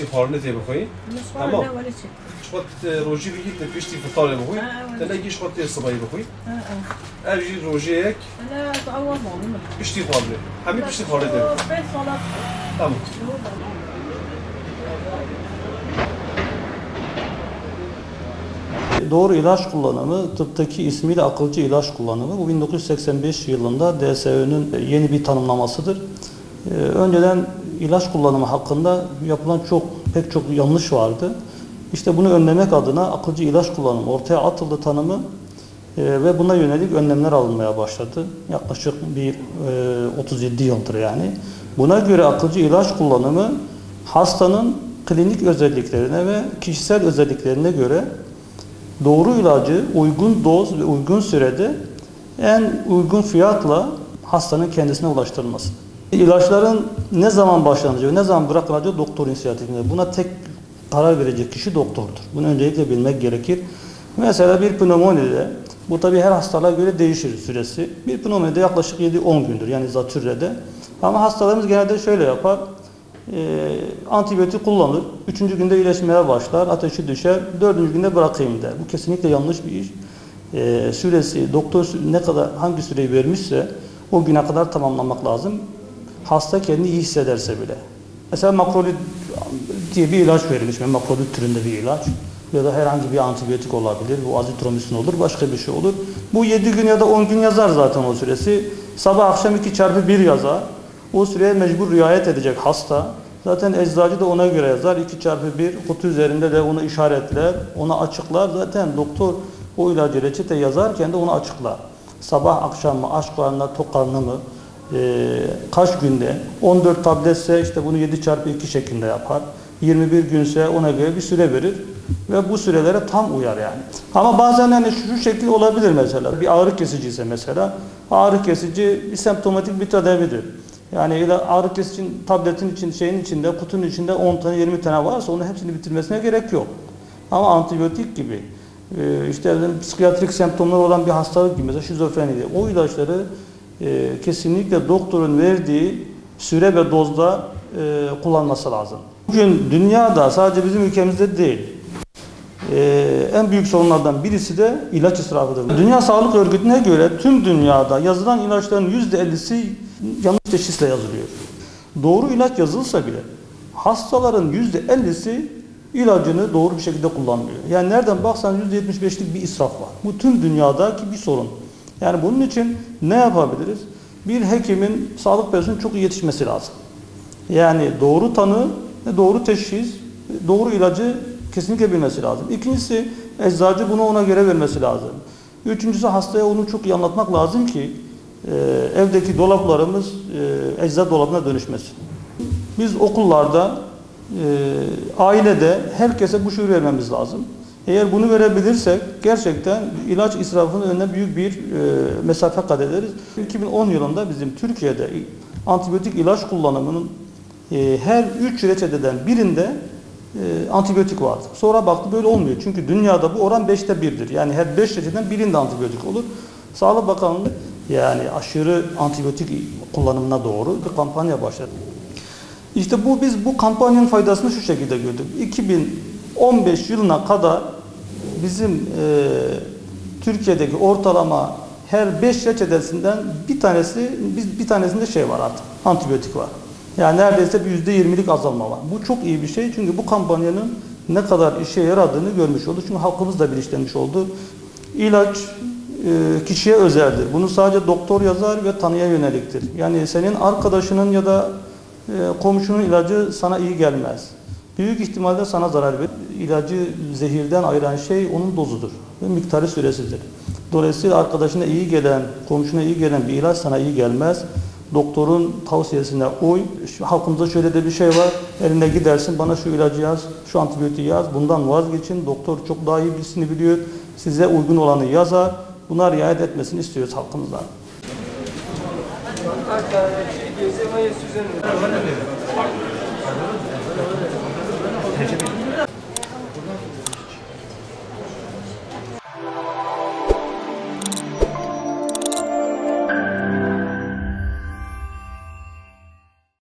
pişti farını diye bakayım. Tamam. Şubat roji bir gitti pişti fıtale bakayım. Tene giş şubat sabahı bakayım. Evci roji ek. Pişti farını. Hem pişti farını diye. Tamam. Doğru ilaç kullanımı, tıptaki ismiyle akılcı ilaç kullanımı. Bu 1985 yılında DSÖ'nün yeni bir tanımlamasıdır. Önceden ilaç kullanımı hakkında yapılan pek çok yanlış vardı. İşte bunu önlemek adına akılcı ilaç kullanımı ortaya atıldı tanımı ve buna yönelik önlemler alınmaya başladı. Yaklaşık bir 37 yıldır yani. Buna göre akılcı ilaç kullanımı hastanın klinik özelliklerine ve kişisel özelliklerine göre doğru ilacı uygun doz ve uygun sürede en uygun fiyatla hastanın kendisine ulaştırılması. İlaçların ne zaman başlanacağı, ne zaman bırakılacağı doktor inisiyatifinde. Buna tek karar verecek kişi doktordur. Bunu öncelikle bilmek gerekir. Mesela bir pneumonide, bu tabi her hastalığa göre değişir süresi. Bir pneumonide yaklaşık 7-10 gündür yani zatürrede. Ama hastalarımız genelde şöyle yapar. Antibiyotik kullanır. 3. günde iyileşmeye başlar. Ateşi düşer. 4. günde bırakayım der. Bu kesinlikle yanlış bir iş. Süresi, doktor hangi süreyi vermişse o güne kadar tamamlamak lazım. Hasta kendini iyi hissederse bile. Mesela makrolid diye bir ilaç verilmiş. Makrolid türünde bir ilaç. Ya da herhangi bir antibiyotik olabilir. Bu azitromisin olur. Başka bir şey olur. Bu 7 gün ya da 10 gün yazar zaten o süresi. Sabah akşam 2x1 yazar. O süreye mecbur riayet edecek hasta. Zaten eczacı da ona göre yazar. 2x1 kutu üzerinde de onu işaretler, onu açıklar. Zaten doktor o ilacı reçete yazarken de onu açıklar. Sabah akşam mı, aç karnına, tok karnına mı, kaç günde, 14 tabletse işte bunu 7x2 şeklinde yapar. 21 günse ona göre bir süre verir ve bu sürelere tam uyar yani. Ama bazen hani şu şekil olabilir mesela. Bir ağrı kesici ise mesela, ağrı kesici bir semptomatik bir tedavidir. Yani ağrı kesici tabletin içinde, kutunun içinde 10 tane 20 tane varsa onun hepsini bitirmesine gerek yok. Ama antibiyotik gibi, işte psikiyatrik semptomları olan bir hastalık gibi mesela şizofreni gibi o ilaçları kesinlikle doktorun verdiği süre ve dozda kullanması lazım. Bugün dünyada sadece bizim ülkemizde değil, en büyük sorunlardan birisi de ilaç israfıdır. Dünya Sağlık Örgütü'ne göre tüm dünyada yazılan ilaçların %50'si yanlış teşhisle yazılıyor. Doğru ilaç yazılsa bile hastaların %50'si ilacını doğru bir şekilde kullanmıyor. Yani nereden baksan %75'lik bir israf var. Bu tüm dünyadaki bir sorun. Yani bunun için ne yapabiliriz? Bir hekimin sağlık personeli çok iyi yetişmesi lazım. Yani doğru tanı, doğru teşhis, doğru ilacı kesinlikle bilmesi lazım. İkincisi eczacı bunu ona göre vermesi lazım. Üçüncüsü hastaya onu çok iyi anlatmak lazım ki evdeki dolaplarımız eczacı dolabına dönüşmesin. Biz okullarda, ailede herkese bu şuur vermemiz lazım. Eğer bunu verebilirsek gerçekten ilaç israfının önüne büyük bir mesafe kat ederiz. 2010 yılında bizim Türkiye'de antibiyotik ilaç kullanımının her 3 reçeteden birinde antibiyotik vardır. Sonra baktı böyle olmuyor. Çünkü dünyada bu oran 5'te 1'dir. Yani her 5 reçeteden birinde antibiyotik olur. Sağlık Bakanlığı yani aşırı antibiyotik kullanımına doğru bir kampanya başladı. İşte biz bu kampanyanın faydasını şu şekilde gördük. 2015 yılına kadar bizim Türkiye'deki ortalama her 5 reçetesinden bir tanesinde şey var artık, antibiyotik var. Yani neredeyse bir %20'lik azalma var. Bu çok iyi bir şey çünkü bu kampanyanın ne kadar işe yaradığını görmüş olduk. Çünkü halkımız da bilinçlenmiş oldu. İlaç kişiye özeldir. Bunu sadece doktor yazar ve tanıya yöneliktir. Yani senin arkadaşının ya da komşunun ilacı sana iyi gelmez. Büyük ihtimalle sana zarar verir. İlacı zehirden ayıran şey onun dozudur ve miktarı süresidir. Dolayısıyla arkadaşına iyi gelen, komşuna iyi gelen bir ilaç sana iyi gelmez. Doktorun tavsiyesine uy. Halkımızda şöyle de bir şey var. Eline gidersin bana şu ilacı yaz, şu antibiyotiği yaz. Bundan vazgeçin. Doktor çok daha iyi birisini biliyor. Size uygun olanı yazar. Buna riayet etmesini istiyoruz halkımızdan. Tecrübe